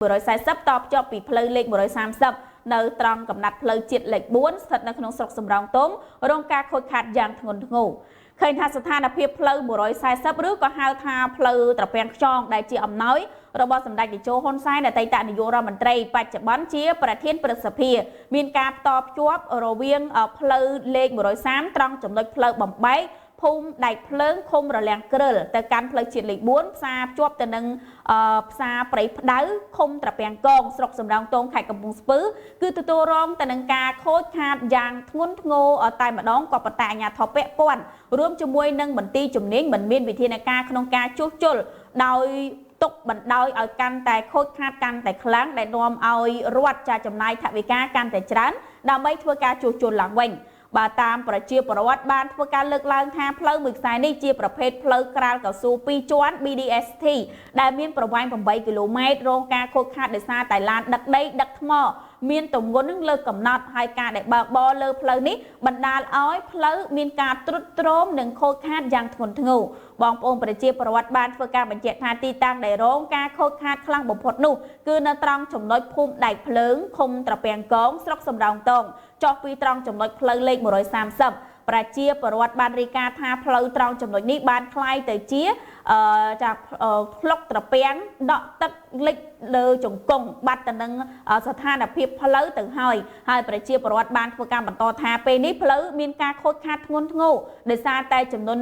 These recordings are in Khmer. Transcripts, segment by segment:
140តបជាប់ពីផ្លូវលេខ130នៅត្រង់កំណាត់ផ្លូវជាតិលេខ4ស្ថិតនៅក្នុងស្រុកសំរោងទងរងការខូចខាតយ៉ាងធ្ងន់ធ្ងរឃើញថាស្ថានភាពផ្លូវ140ឬក៏ហៅថាផ្លូវត្រពាំងខ្យងដែលជាអំណោយរបស់សម្ដេចតេជោហ៊ុនសែនអតីតនាយករដ្ឋមន្ត្រីបច្ចុប្បន្នជាប្រធានព្រឹទ្ធសភាមានការតបជាប់រវាងផ្លូវលេខ130ត្រង់ចំណុចផ្លូវបំបែកភូមិដែកភ្លើងឃុំរលាំងគ្រិលទៅកាន់ផ្លូវជាតិលេខ4ផ្សារភ្ជាប់ទៅនឹងផ្សារព្រៃផ្ដៅឃុំត្រពាំងកងស្រុកសំរោងទងខេត្តកំពង់ស្ពឺគឺទទួលរងទៅនឹងការខូចខាតយ៉ាងធ្ងន់ធ្ងរតែម្ដងក៏ប៉ុន្តែអាជ្ញាធរពាក់ព័ន្ធរួមជាមួយនឹងមន្ទីរជំនាញមិនមានវិធានការក្នុងការជួសជុលដោយទុកបណ្ដោយឲ្យកាន់តែខូចខាតកាន់តែខ្លាំងដែលនាំឲ្យរដ្ឋចាយចំណាយថវិកាកាន់តែច្រើនដើម្បីធ្វើការជួសជុលឡើងវិញបើតាមប្រជាពលរដ្ឋបានធ្វើការលើកឡើងថាផ្លូវមួយខ្សែនេះជាប្រភេទផ្លូវក្រាលកៅស៊ូ2ជាន់ BDST ដែលមានប្រវែង8គីឡូម៉ែត្ររងការខូចខាតដោយសារតែឡានដឹកដីដឹកថ្មមានទម្ងន់នឹងលើកំណត់ហើយការដែលបើកបរលើផ្លូវនេះបណ្ដាលឲ្យផ្លូវមានការទ្រុឌទ្រោមនិងខូចខាតយ៉ាងធ្ងន់ធ្ងរបងប្អូនប្រជាពលរដ្ឋបានធ្វើការបញ្ជាក់ថាទីតាំងដែលរងការខូចខាតខ្លាំងបំផុតនោះគឺនៅត្រង់ចំណុចភូមិដែកភ្លើងឃុំត្រពាំងកងស្រុកសំរោងទងចុះពីត្រង់ចំណុចផ្លូវលេខ130ប្រជាពលរដ្ឋបានរាយការណ៍ថាផ្លូវត្រង់ចំណុចនេះបានคล้ายទៅជាផ្លុកត្រពាំងដក់ទឹកលិចលើជង្គង់បាត់ទៅនឹងស្ថានភាពផ្លូវទៅហើយប្រជាពលរដ្ឋបានធ្វើការបន្តថាពេលនេះផ្លូវមានការខូចខាតធ្ងន់ធ្ងរដោយសារតែចំនួន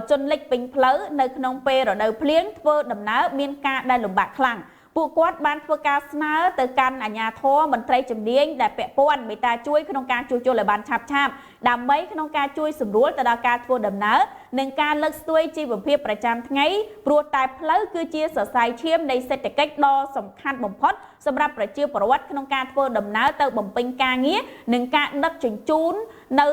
ជនលិចពេញផ្លូវនៅក្នុងពេលរដូវភ្លៀងធ្វើដំណើរមានការដែលលំបាកខ្លាំងពួកគាត់បានធ្វើការស្នើទៅកាន់អាជ្ញាធរមន្ត្រីជំនាញដែលពាក់ព័ន្ធមេត្តាជួយក្នុងការជួសជុលឲ្យបានឆាប់ដើម្បីក្នុងការជួយសម្រួលទៅដល់ការធ្វើដំណើរនិងការលើកស្ទួយជីវភាពប្រចាំថ្ងៃព្រោះតែផ្លូវគឺជាសរសៃឈាមនៃសេដ្ឋកិច្ចដ៏សំខាន់បំផុតសម្រាប់ប្រជាពលរដ្ឋក្នុងការធ្វើដំណើរទៅបំពេញការងារនិងការដឹកជញ្ជូននៅ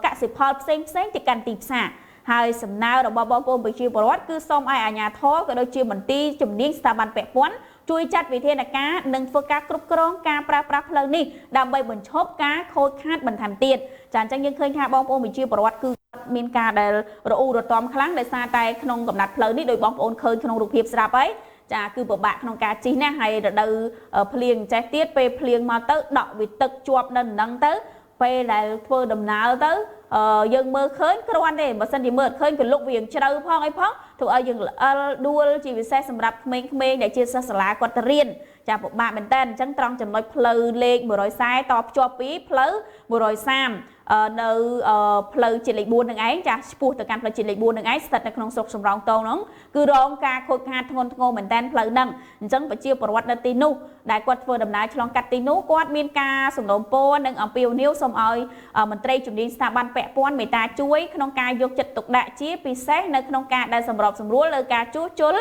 កសិផលផ្សេងទៅកាន់ទីផ្សារហើយសំណើរបស់បងប្អូនប្រជាពលរដ្ឋគឺសូមឲ្យអាជ្ញាធរក៏ដូចជាមន្ទីរជំនាញស្ថាប័នពាក់ព័ន្ធជួយចាត់វិធានការនិងធ្វើការគ្រប់គ្រងការប្រើប្រាស់ផ្លូវនេះដើម្បីបញ្ឈប់ការខូចខាតបន្ថែមទៀតចាអញ្ចឹងយើងឃើញថាបងប្អូនប្រជាពលរដ្ឋគឺមានការដែលរអ៊ូរទាំខ្លាំងដោយសារតែក្នុងកំណត់ផ្លូវនេះដោយបងប្អូនឃើញក្នុងរូបភាពស្រាប់ហើយចាគឺពិបាកក្នុងការជិះណាស់ហើយរដូវភ្លៀងចេះទៀតពេលភ្លៀងមកទៅដក់វាទឹកជាប់នៅនឹងទៅពេលដែលធ្វើដំណើរទៅយើងមើលឃើញគ្រាន់ទេបើសិនជាមើលឃើញក៏លុកវាជ្រៅផងអីផងធ្វើឲ្យយើងល្អិលដួលជាពិសេសសម្រាប់ក្មេងៗដែលជាសិស្សសាលាគាត់ទៅរៀនចាពិបាកមែនតើអញ្ចឹងត្រង់ចំណុចផ្លូវលេខ140តភ្ជាប់ពីផ្លូវ130នៅផ្លូវជាតិលេខ4នឹងឯងចាឆ្ពោះទៅកាន់ផ្លូវជាតិលេខ4នឹងឯងស្ថិតនៅក្នុងស្រុកសំរោងទងនោះគឺរងការខូចខាតធ្ងន់ធ្ងរមែនតើផ្លូវហ្នឹងអញ្ចឹងប្រជាពលរដ្ឋនៅទីនោះដែលគាត់ធ្វើដំណើរឆ្លងកាត់ទីនោះគាត់មានការសំណូមពរនិងអំពាវនាវសូមឲ្យមន្ត្រីជំនាញស្ថាប័នពាក់ព័ន្ធមេត្តាជួយក្នុងការយកចិត្តទុកដាក់ជាពិសេសនៅក្នុងការដែលសម្របសម្រួលលើការជួសជុល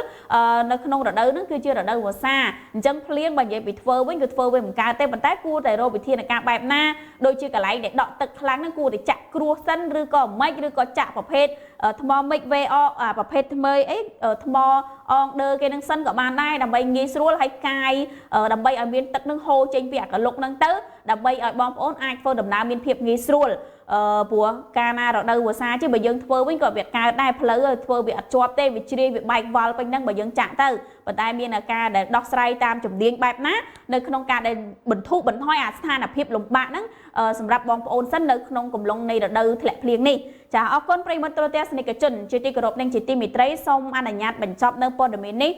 នៅក្នុងរដូវហ្នឹងគឺជារដូវវស្សាអញ្ចឹងភ្លៀងបើនិយាយពីធ្វើវិញគឺធ្វើវិញមិនកើតទេប៉ុន្តែគួរតែរកវិធានការបែបណាដូចជាកន្លែងដែលដក់ទឹកខ្លាំងហ្នឹងគួរតែចាក់គ្រោះសិនឬក៏មិនឬក៏ចាក់ប្រភេទថ្មមិច VO ប្រភេទថ្មីអីថ្មអងដឺគេនឹងសិនក៏បានដែរដើម្បីងាយស្រួលហើយកាយដើម្បីឲ្យមានទឹកនឹងហូរចេញពីអាកលុកហ្នឹងទៅដើម្បីឲ្យបងប្អូនអាចធ្វើដំណើរមានភាពងាយស្រួលព្រោះកាលណារដូវវស្សាchứបើយើងធ្វើវិញក៏វាកើតដែរផ្លូវធ្វើវាអត់ជាប់ទេវាជ្រាយវាបែកវល់ពេញហ្នឹងបើយើងចាក់ទៅប៉ុន្តែមានអាការដែលដោះស្រាយតាមជំនាញបែបណានៅក្នុងការដែលបន្ធូរបន្ថយអាស្ថានភាពលំបាកហ្នឹងសម្រាប់បងប្អូនសិននៅក្នុងកំឡុងនៃរដូវធ្លាក់ភ្លៀងនេះចាអរគុណប្រិយមិត្តទូរទស្សនិកជនជាទីគោរពនិងជាទីមេត្រីសូមអនុញ្ញាតបញ្ចប់នៅព័ត៌មាននេះ